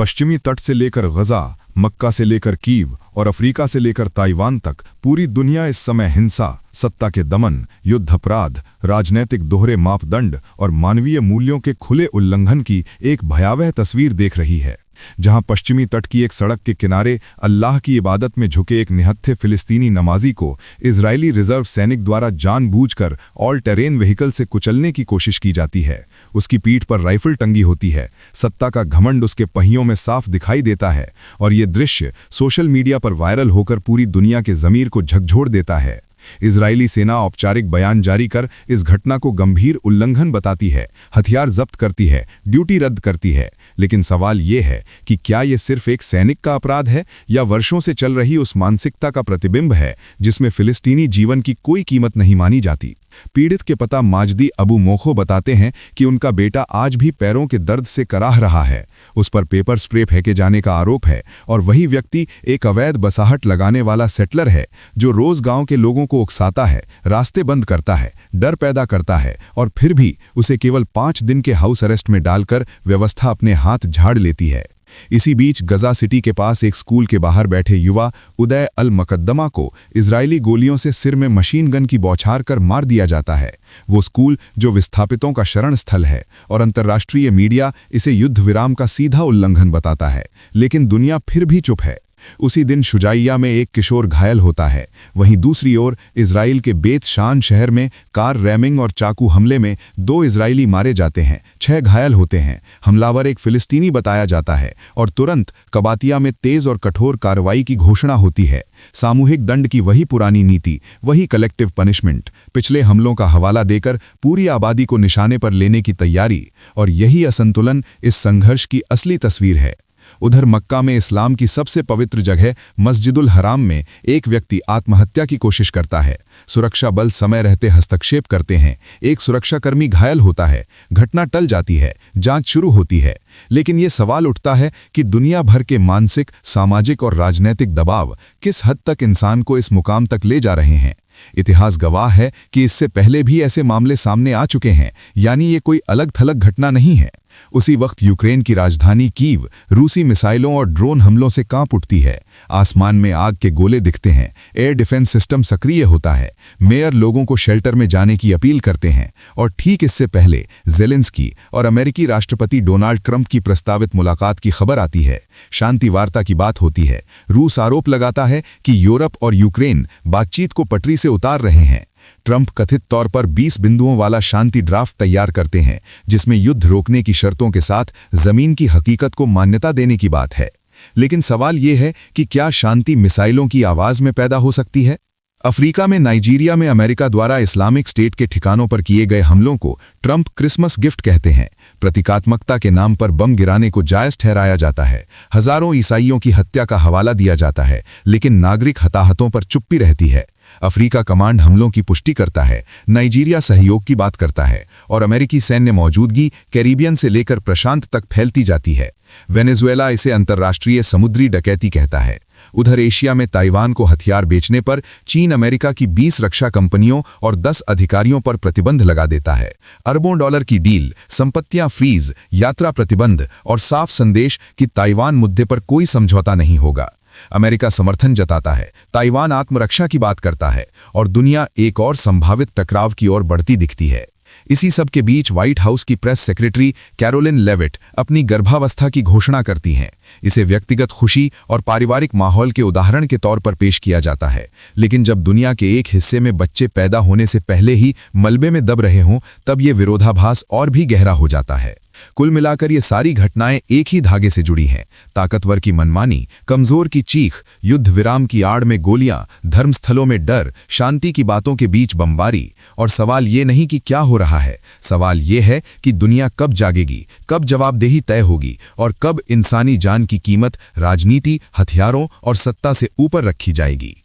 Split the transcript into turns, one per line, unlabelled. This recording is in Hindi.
पश्चिमी तट से लेकर गजा, मक्का से लेकर कीव और अफ्रीका से लेकर ताइवान तक पूरी दुनिया इस समय हिंसा, सत्ता के दमन, युद्ध अपराध, राजनैतिक दोहरे मापदंड और मानवीय मूल्यों के खुले उल्लंघन की एक भयावह तस्वीर देख रही है। जहां पश्चिमी तट की एक सड़क के किनारे अल्लाह की इबादत में झुके एक निहत्थे फिलिस्तीनी नमाजी को इजरायली रिजर्व सैनिक द्वारा जानबूझकर ऑल टेरेन व्हीकल से कुचलने की कोशिश की जाती है। उसकी पीठ पर राइफल टंगी होती है, सत्ता का घमंड उसके पहियों में साफ दिखाई देता है और ये दृश्य सोशल मीडिया पर वायरल होकर पूरी दुनिया के ज़मीर को झकझोर देता है। इजरायली सेना औपचारिक बयान जारी कर इस घटना को गंभीर उल्लंघन बताती है, हथियार जब्त करती है, ड्यूटी रद्द करती है। लेकिन सवाल ये है कि क्या ये सिर्फ एक सैनिक का अपराध है या वर्षों से चल रही उस मानसिकता का प्रतिबिंब है जिसमें फिलिस्तीनी जीवन की कोई कीमत नहीं मानी जाती। पीड़ित के पिता माजदी अबू मोखो बताते हैं कि उनका बेटा आज भी पैरों के दर्द से कराह रहा है। उस पर पेपर स्प्रे फेंके जाने का आरोप है और वही व्यक्ति एक अवैध बसाहट लगाने वाला सेटलर है जो रोज गांव के लोगों को उकसाता है, रास्ते बंद करता है, डर पैदा करता है और फिर भी उसे केवल 5 दिन के हाउस अरेस्ट में डालकर व्यवस्था अपने हाथ झाड़ लेती है। इसी बीच गजा सिटी के पास एक स्कूल के बाहर बैठे युवा उदय अल मकद्दमा को इजरायली गोलियों से सिर में मशीन गन की बौछार कर मार दिया जाता है। वो स्कूल जो विस्थापितों का शरण स्थल है और अंतर्राष्ट्रीय मीडिया इसे युद्ध विराम का सीधा उल्लंघन बताता है, लेकिन दुनिया फिर भी चुप है। उसी दिन शुजाइया में एक किशोर घायल होता है। वहीं दूसरी ओर इजराइल के बेत शान शहर में कार रैमिंग और चाकू हमले में 2 इजरायली मारे जाते हैं, 6 घायल होते हैं। हमलावर एक फिलिस्तीनी बताया जाता है और तुरंत कबातिया में तेज और कठोर कार्रवाई की घोषणा होती है। सामूहिक दंड की वही पुरानी नीति, वही कलेक्टिव पनिशमेंट, पिछले हमलों का हवाला देकर पूरी आबादी को निशाने पर लेने की तैयारी, और यही असंतुलन इस संघर्ष की असली तस्वीर है। उधर मक्का में इस्लाम की सबसे पवित्र जगह मस्जिदुल हराम में एक व्यक्ति आत्महत्या की कोशिश करता है। सुरक्षा बल समय रहते हस्तक्षेप करते हैं। एक सुरक्षाकर्मी घायल होता है। घटना टल जाती है, जांच शुरू होती है। लेकिन ये सवाल उठता है कि दुनिया भर के मानसिक, सामाजिक और राजनीतिक दबाव किस हद तक इंसान को इस मुकाम तक ले जा रहे हैं। इतिहास गवाह है कि इससे पहले भी ऐसे मामले सामने आ चुके हैं, यानी ये कोई अलग थलग घटना नहीं है। उसी वक्त यूक्रेन की राजधानी कीव रूसी मिसाइलों और ड्रोन हमलों से कांप उठती है। आसमान में आग के गोले दिखते हैं, एयर डिफेंस सिस्टम सक्रिय होता है, मेयर लोगों को शेल्टर में जाने की अपील करते हैं और ठीक इससे पहले ज़ेलेंस्की और अमेरिकी राष्ट्रपति डोनाल्ड ट्रंप की प्रस्तावित मुलाकात की खबर आती है। शांति वार्ता की बात होती है। रूस आरोप लगाता है कि यूरोप और यूक्रेन बातचीत को पटरी से उतार रहे हैं। ट्रंप कथित तौर पर 20 बिंदुओं वाला शांति ड्राफ्ट तैयार करते हैं, जिसमें युद्ध रोकने की शर्तों के साथ जमीन की हकीकत को मान्यता देने की बात है। लेकिन सवाल यह है कि क्या शांति मिसाइलों की आवाज में पैदा हो सकती है? अफ्रीका में नाइजीरिया में अमेरिका द्वारा इस्लामिक स्टेट के ठिकानों पर किए गए हमलों को ट्रंप क्रिसमस गिफ्ट कहते हैं। प्रतीकात्मकता के नाम पर बम गिराने को जायज ठहराया जाता है। हजारों ईसाइयों की हत्या का हवाला दिया जाता है, लेकिन नागरिक हताहतों पर चुप्पी रहती है। अफ्रीका कमांड हमलों की पुष्टि करता है, नाइजीरिया सहयोग की बात करता है और अमेरिकी सैन्य मौजूदगी कैरिबियन से लेकर प्रशांत तक फैलती जाती है। वेनेजुएला इसे अंतर्राष्ट्रीय समुद्री डकैती कहता है। उधर एशिया में ताइवान को हथियार बेचने पर चीन अमेरिका की 20 रक्षा कंपनियों और 10 अधिकारियों पर प्रतिबंध लगा देता है। अरबों डॉलर की डील, संपत्तियां फ्रीज, यात्रा प्रतिबंध और साफ संदेश कि ताइवान मुद्दे पर कोई समझौता नहीं होगा। अमेरिका समर्थन जताता है, ताइवान आत्मरक्षा की बात करता है और दुनिया एक और संभावित टकराव की ओर बढ़ती दिखती है। इसी सब के बीच व्हाइट हाउस की प्रेस सेक्रेटरी कैरोलिन लेविट अपनी गर्भावस्था की घोषणा करती हैं। इसे व्यक्तिगत खुशी और पारिवारिक माहौल के उदाहरण के तौर पर पेश किया जाता है, लेकिन जब दुनिया के एक हिस्से में बच्चे पैदा होने से पहले ही मलबे में दब रहे हों, तब ये विरोधाभास और भी गहरा हो जाता है। कुल मिलाकर ये सारी घटनाएं एक ही धागे से जुड़ी हैं। ताकतवर की मनमानी, कमजोर की चीख, युद्ध विराम की आड़ में गोलियां, धर्मस्थलों में डर, शांति की बातों के बीच बमबारी। और सवाल ये नहीं कि क्या हो रहा है, सवाल ये है कि दुनिया कब जागेगी, कब जवाबदेही तय होगी और कब इंसानी जान की कीमत राजनीति, हथियारों और सत्ता से ऊपर रखी जाएगी।